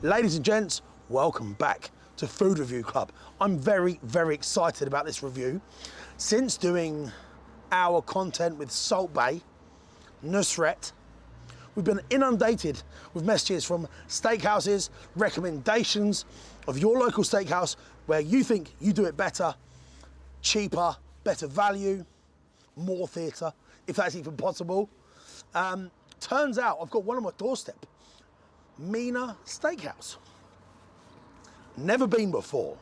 Ladies and gents, welcome back to Food Review Club. I'm very, very excited about this review. Since doing our content with Salt Bay, Nusret, we've been inundated with messages from steakhouses, recommendations of your local steakhouse where you think you do it better, cheaper, better value, more theatre, if that's even possible. Turns out I've got one on my doorstep, Mina Steakhouse. Never been before.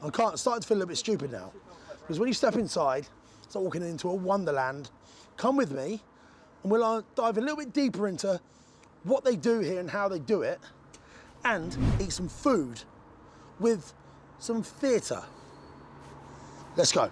I'm starting to feel a little bit stupid now, because when you step inside, start walking into a wonderland. Come with me, and we'll dive a little bit deeper into what they do here and how they do it, and eat some food with some theatre. Let's go.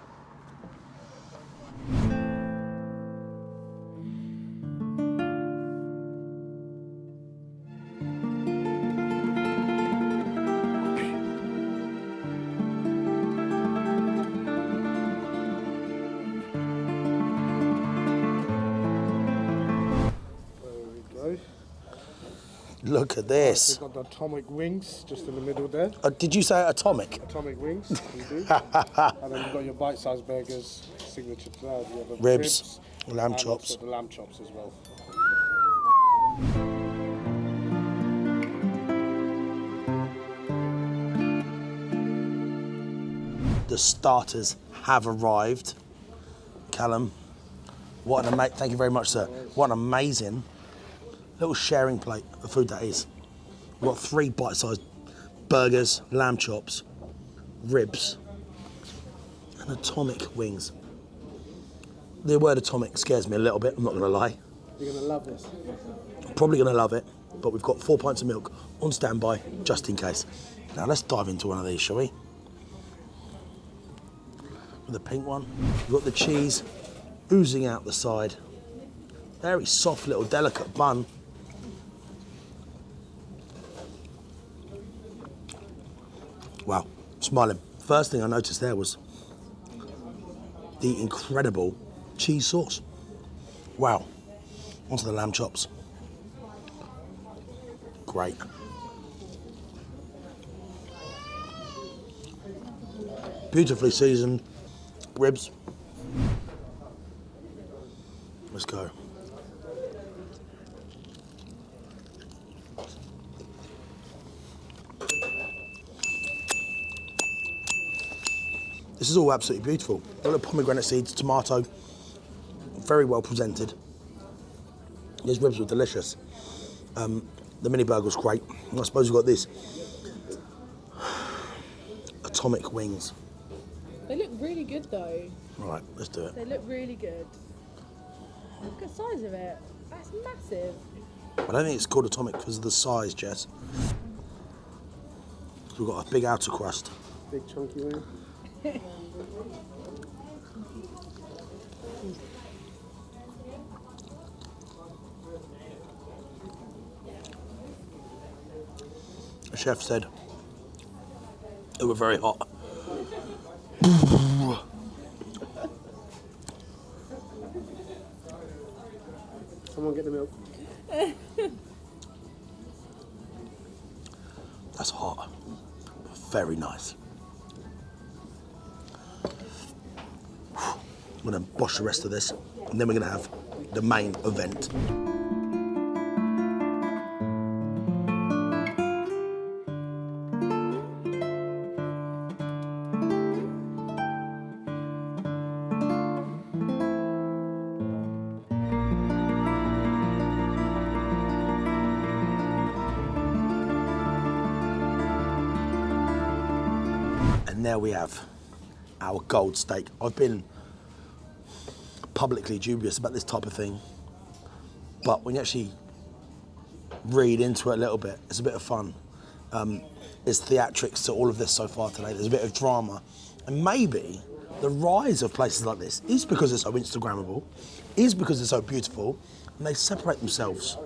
Look at this. We've got the atomic wings just in the middle there. Did you say atomic? Atomic wings, we do. And then you've got your bite-sized burgers, signature cloud. You have the Ribs, lamb and chops. also the lamb chops as well. The starters have arrived. Callum, thank you very much, sir. What an amazing little sharing plate of food that is. We've got 3 bite-sized burgers, lamb chops, ribs, and atomic wings. The word atomic scares me a little bit, I'm not gonna lie. You're gonna love this. Probably gonna love it, but we've got 4 pints of milk on standby, just in case. Now let's dive into one of these, shall we? With the pink one, we've got the cheese oozing out the side. Very soft little delicate bun. Wow, smiling. First thing I noticed there was the incredible cheese sauce. Wow, onto the lamb chops. Great. Beautifully seasoned ribs. Let's go. This is all absolutely beautiful. Got the pomegranate seeds, tomato, very well presented. These ribs were delicious. The mini burger was great. And I suppose we've got this atomic wings. They look really good though. All right, let's do it. They look really good. Look at the size of it. That's massive. I don't think it's called atomic because of the size, Jess. So we've got a big outer crust. Big chunky wing. The chef said they were very hot. Someone get the milk. That's hot. Very nice. I'm gonna bosh the rest of this, and then we're gonna have the main event. And there we have our gold steak. I've been publicly dubious about this type of thing, but when you actually read into it a little bit, it's a bit of fun. There's theatrics to all of this so far today. There's a bit of drama, and maybe the rise of places like this is because they're so Instagrammable, is because they're so beautiful, and they separate themselves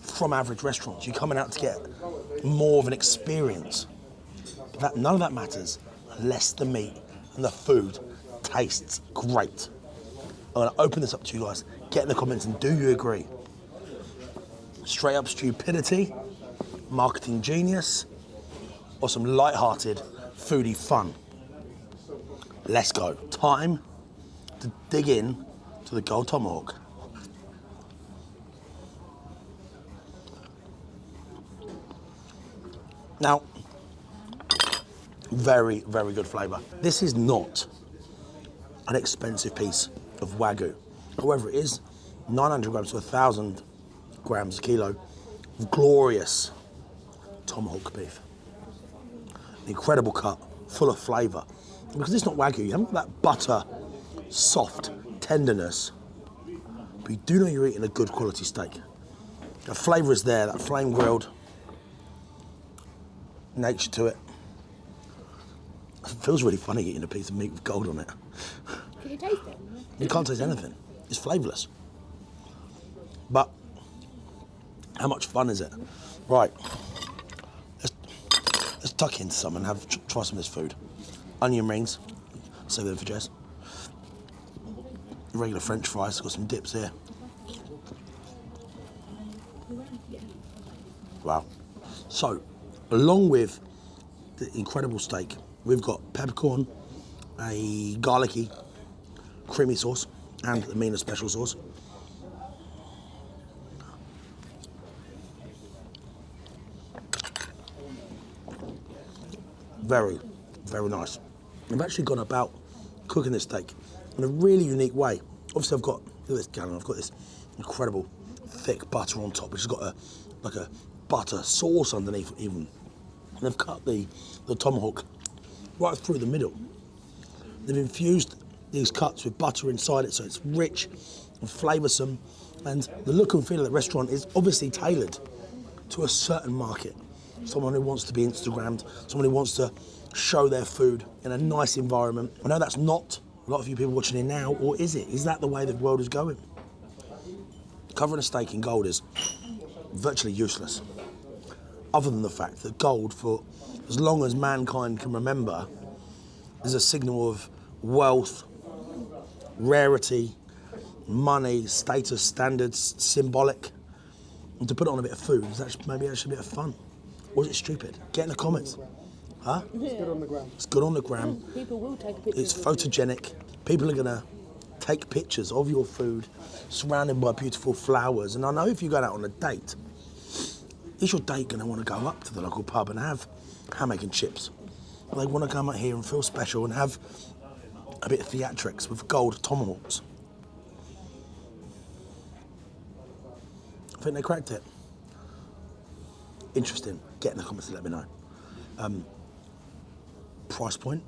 from average restaurants. You're coming out to get more of an experience. But none of that matters unless the meat and the food tastes great. I'm gonna open this up to you guys. Get in the comments and do you agree? Straight up stupidity marketing genius, or some light-hearted foodie fun? Let's go. Time to dig in to the Gold Tomahawk. Now, very, very good flavour. This is not an expensive piece of Wagyu. However, it is 900 grams to 1,000 grams a kilo of glorious tomahawk beef. An incredible cut, full of flavour. Because it's not Wagyu, you haven't got that butter, soft tenderness, but you do know you're eating a good quality steak. The flavour is there, that flame grilled nature to it. It feels really funny eating a piece of meat with gold on it. Can you taste it? You can't taste anything. It's flavourless. But how much fun is it? Right, let's tuck into some and try some of this food. Onion rings, save them for Jess. Regular French fries, got some dips here. Wow. So, along with the incredible steak, we've got peppercorn, a garlicky, creamy sauce, and the Mina special sauce. Very, very nice. I've actually gone about cooking this steak in a really unique way. Obviously, I've got, look at this gallon, I've got this incredible thick butter on top, which has got like a butter sauce underneath even. And they've cut the tomahawk right through the middle. They've infused these cuts with butter inside it, so it's rich and flavoursome. And the look and feel of the restaurant is obviously tailored to a certain market. Someone who wants to be Instagrammed, someone who wants to show their food in a nice environment. I know that's not a lot of you people watching it now, or is it? Is that the way the world is going? Covering a steak in gold is virtually useless, other than the fact that gold, for as long as mankind can remember, is a signal of wealth, rarity, money, status, standards, symbolic. And to put it on a bit of food is actually, maybe actually a bit of fun. Or is it stupid? Get in the comments. Huh? It's good on the gram. It's good on the gram. People will take a picture. It's photogenic. People are gonna take pictures of your food surrounded by beautiful flowers. And I know if you go out on a date, is your date gonna wanna go up to the local pub and have hammock and chips? Or they wanna come out here and feel special and have a bit of theatrics with gold tomahawks? I think they cracked it. Interesting. Get in the comments and let me know. Price point,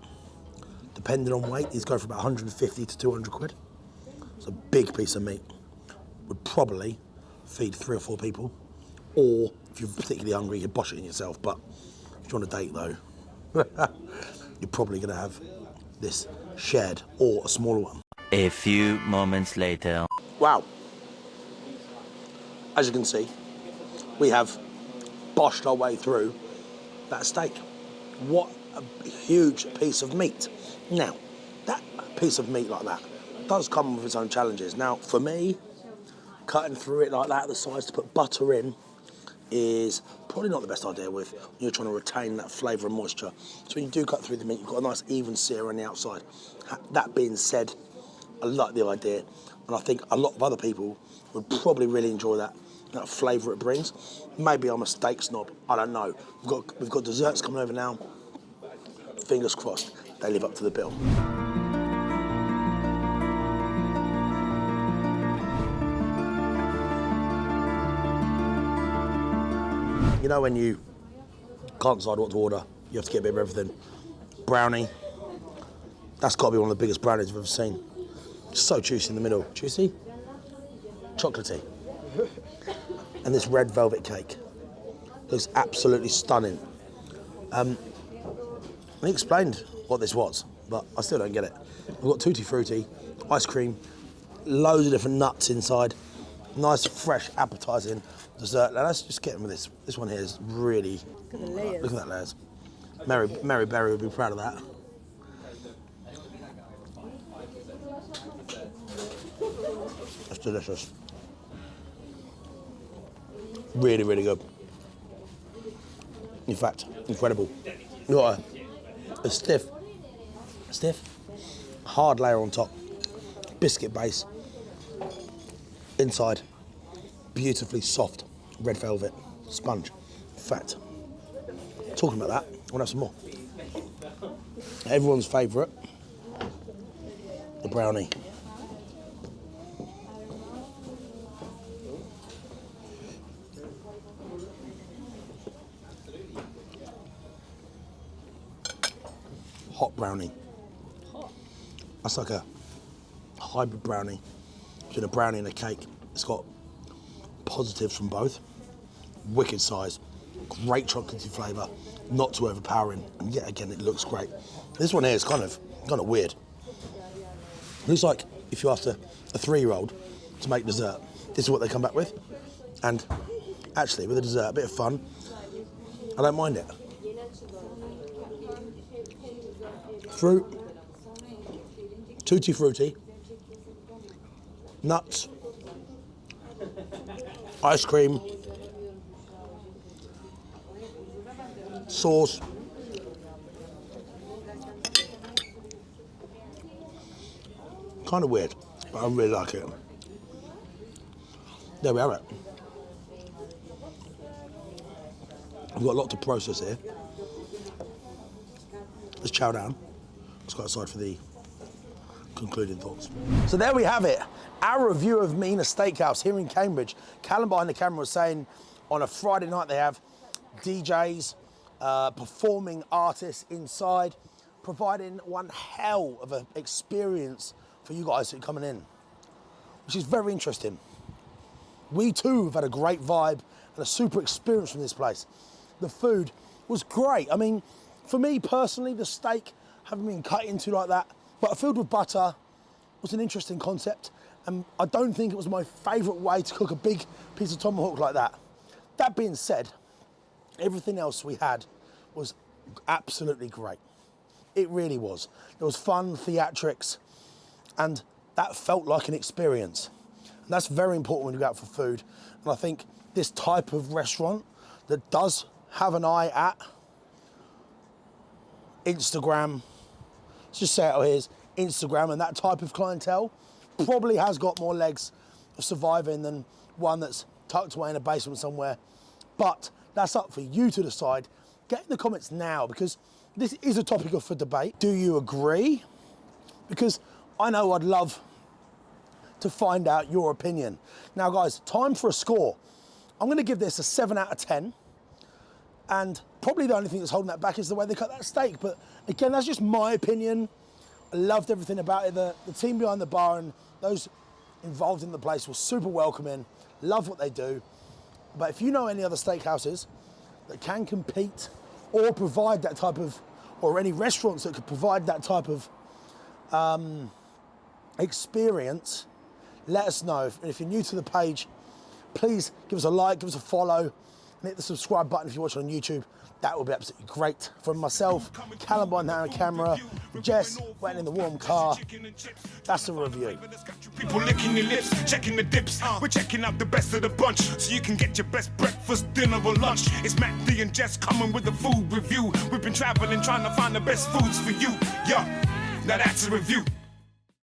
depending on weight, these go for about 150 to 200 quid. It's a big piece of meat. Would probably feed 3 or 4 people. Or if you're particularly hungry, you bosh it in yourself. But if you're on a date though, you're probably gonna have this shared or a smaller one. A few moments later. Wow. As you can see, we have boshed our way through that steak. What a huge piece of meat. Now, that piece of meat like that does come with its own challenges. Now, for me, cutting through it like that at the sides to put butter in is probably not the best idea when you're trying to retain that flavour and moisture. So when you do cut through the meat, you've got a nice even sear on the outside. That being said, I like the idea, and I think a lot of other people would probably really enjoy that flavour it brings. Maybe I'm a steak snob, I don't know. We've got desserts coming over now. Fingers crossed, they live up to the bill. You know when you can't decide what to order, you have to get a bit of everything. Brownie, that's got to be one of the biggest brownies I've ever seen. So juicy in the middle. Juicy? Chocolatey. And this red velvet cake looks absolutely stunning. He explained what this was, but I still don't get it. We've got tutti frutti, ice cream, loads of different nuts inside, nice, fresh, appetising dessert. Now let's just get in with this. This one here is really, Look at the layers. look at that layers. Mary Berry would be proud of that. That's delicious. Really, really good. In fact, incredible. You got a stiff, hard layer on top, biscuit base. Inside, beautifully soft red velvet sponge. In fact, talking about that, I want to have some more. Everyone's favourite, the brownie. Hot brownie. That's like a hybrid brownie between a brownie and a cake. It's got positives from both. Wicked size, great chocolatey flavour, not too overpowering, and yet again it looks great. This one here is kind of weird. It looks like if you asked a 3-year-old to make dessert, this is what they come back with. And actually, with the dessert, a bit of fun, I don't mind it. Fruit, tutti frutti, nuts, ice cream, sauce, kind of weird, but I really like it. There we have it. We've got a lot to process here. Let's chow down. Let's go outside for the concluding thoughts. So there we have it. Our review of Mina Steakhouse here in Cambridge. Callum behind the camera was saying on a Friday night they have DJs, performing artists inside, providing one hell of an experience for you guys who are coming in, which is very interesting. We too have had a great vibe and a super experience from this place. The food was great. I mean, for me personally, the steak having been cut into like that, but filled with butter, was an interesting concept. And I don't think it was my favourite way to cook a big piece of tomahawk like that. That being said, everything else we had was absolutely great. It really was. There was fun, theatrics, and that felt like an experience. And that's very important when you go out for food. And I think this type of restaurant that does have an eye at Instagram, let's just say it out here, Instagram and that type of clientele probably has got more legs of surviving than one that's tucked away in a basement somewhere. But that's up for you to decide. Get in the comments now, because this is a topic for debate. Do you agree? Because I know I'd love to find out your opinion. Now guys, time for a score. I'm gonna give this a 7 out of 10. And probably the only thing that's holding that back is the way they cut that steak. But again, that's just my opinion. I loved everything about it. The team behind the bar and those involved in the place were super welcoming. Love what they do. But if you know any other steakhouses that can compete or provide that type of, or any restaurants that could provide that type of experience, let us know. And if you're new to the page, please give us a like, give us a follow, and hit the subscribe button if you're watching on YouTube. That would be absolutely great. From myself, Callum behind the camera, Jess waiting in the warm car. That's the review. People licking your lips, checking the dips. We're checking out the best of the bunch, so you can get your best breakfast, dinner, or lunch. It's Matt D and Jess coming with a food review. We've been traveling, trying to find the best foods for you. Yeah, now that's a review.